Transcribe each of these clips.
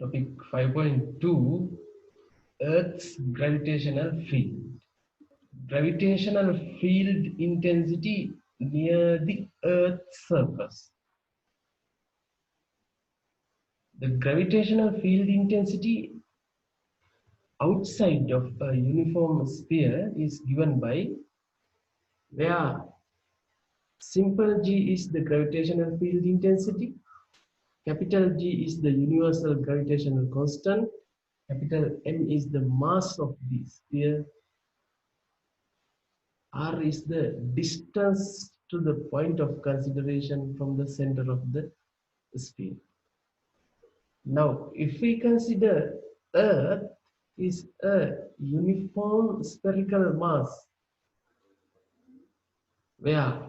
Topic 5.2, Earth's gravitational field. Gravitational field intensity near the Earth's surface. The gravitational field intensity outside of a uniform sphere is given by, where simple G is the gravitational field intensity, capital G is the universal gravitational constant, capital M is the mass of the sphere, R is the distance to the point of consideration from the center of the sphere. Now, if we consider Earth is a uniform spherical mass, where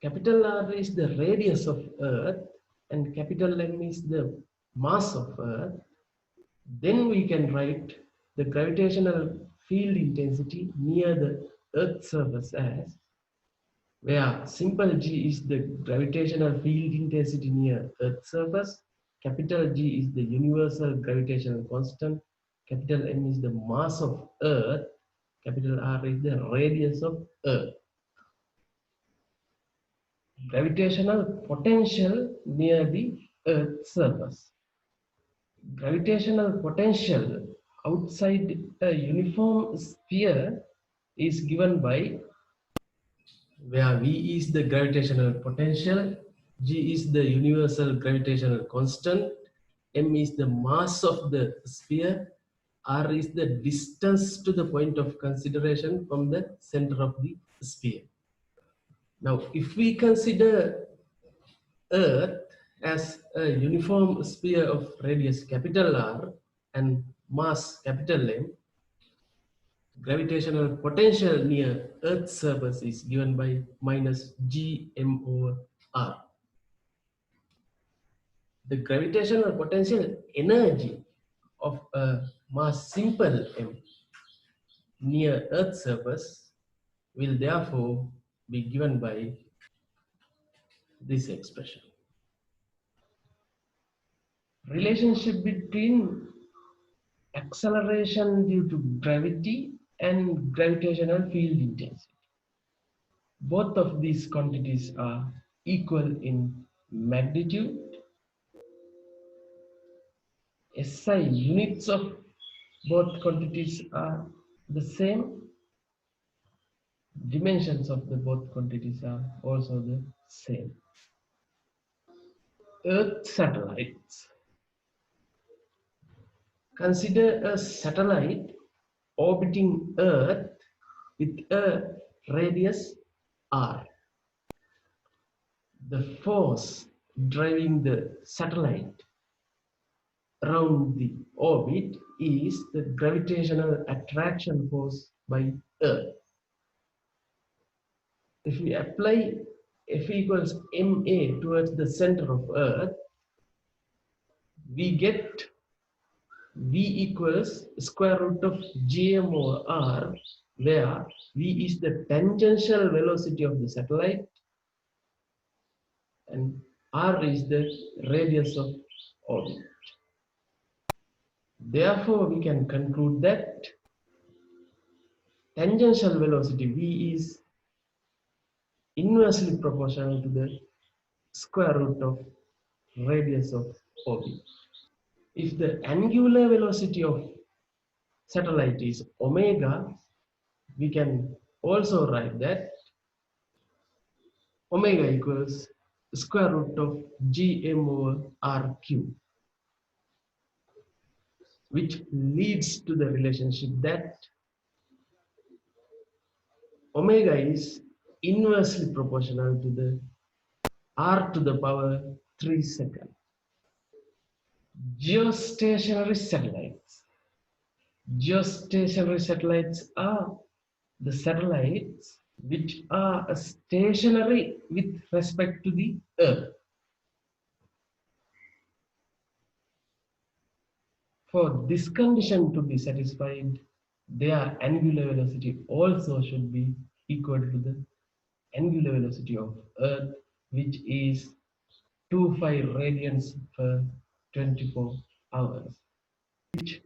capital R is the radius of Earth and capital M is the mass of Earth, then we can write the gravitational field intensity near the Earth's surface as, where simple G is the gravitational field intensity near Earth's surface, capital G is the universal gravitational constant, capital M is the mass of Earth, capital R is the radius of Earth. Gravitational potential near the Earth's surface. Gravitational potential outside a uniform sphere is given by, where V is the gravitational potential, G is the universal gravitational constant, M is the mass of the sphere, R is the distance to the point of consideration from the center of the sphere. Now, if we consider Earth as a uniform sphere of radius capital R and mass capital M, gravitational potential near Earth's surface is given by minus Gm over R. The gravitational potential energy of a mass simple m near Earth's surface will therefore be given by this expression. Relationship between acceleration due to gravity and gravitational field intensity. Both of these quantities are equal in magnitude. SI units of both quantities are the same. Dimensions of the both quantities are also the same. Earth satellites. Consider a satellite orbiting Earth with a radius r. The force driving the satellite around the orbit is the gravitational attraction force by Earth. If we apply F equals ma towards the center of Earth, we get V equals square root of Gm over R, where V is the tangential velocity of the satellite and R is the radius of orbit. Therefore, we can conclude that tangential velocity V is inversely proportional to the square root of radius of orbit. If the angular velocity of satellite is omega, we can also write that omega equals square root of Gm over R cube, which leads to the relationship that omega is inversely proportional to the R to the power 3 second. Geostationary satellites. Geostationary satellites are the satellites which are stationary with respect to the Earth. For this condition to be satisfied, their angular velocity also should be equal to the angular velocity of Earth, which is 25 radians per 24 hours, which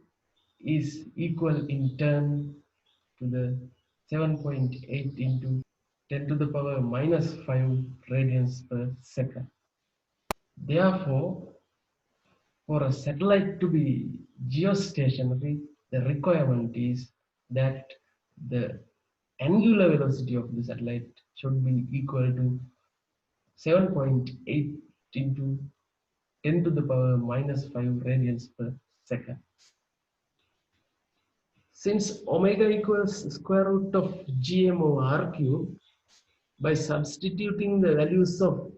is equal in turn to the 7.8 into 10 to the power minus 5 radians per second. Therefore, for a satellite to be geostationary, the requirement is that the angular velocity of the satellite should be equal to 7.8 into 10 to the power minus 5 radians per second. Since omega equals square root of gm over r cube, by substituting the values of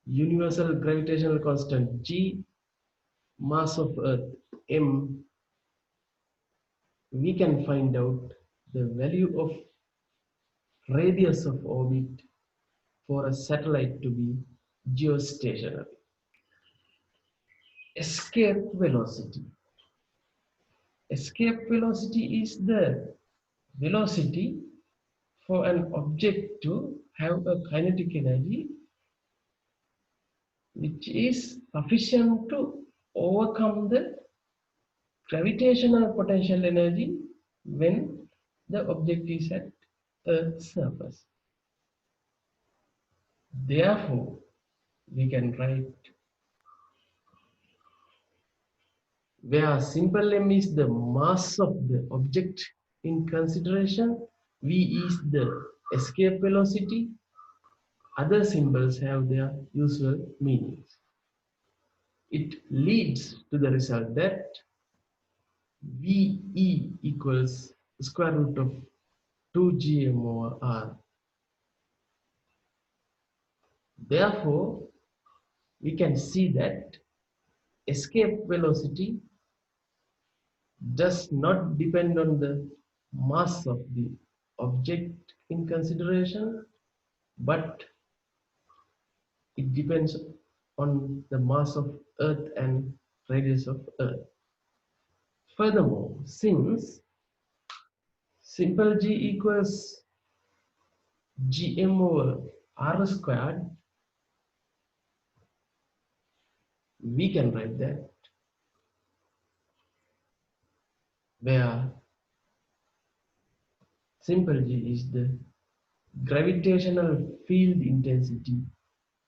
universal gravitational constant g, mass of Earth m, we can find out the value of radius of orbit for a satellite to be geostationary. Escape velocity. Escape velocity is the velocity for an object to have a kinetic energy which is sufficient to overcome the gravitational potential energy when the object is at Earth's surface. Therefore, we can write where simple m is the mass of the object in consideration, v is the escape velocity, other symbols have their usual meanings. It leads to the result that VE equals square root of 2gm over r. Therefore, we can see that escape velocity does not depend on the mass of the object in consideration, but it depends on the mass of Earth and radius of Earth. Furthermore, since simple g equals gm over r squared, we can write that where simple g is the gravitational field intensity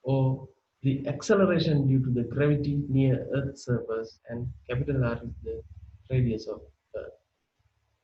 or the acceleration due to the gravity near Earth's surface, and capital R is the radius of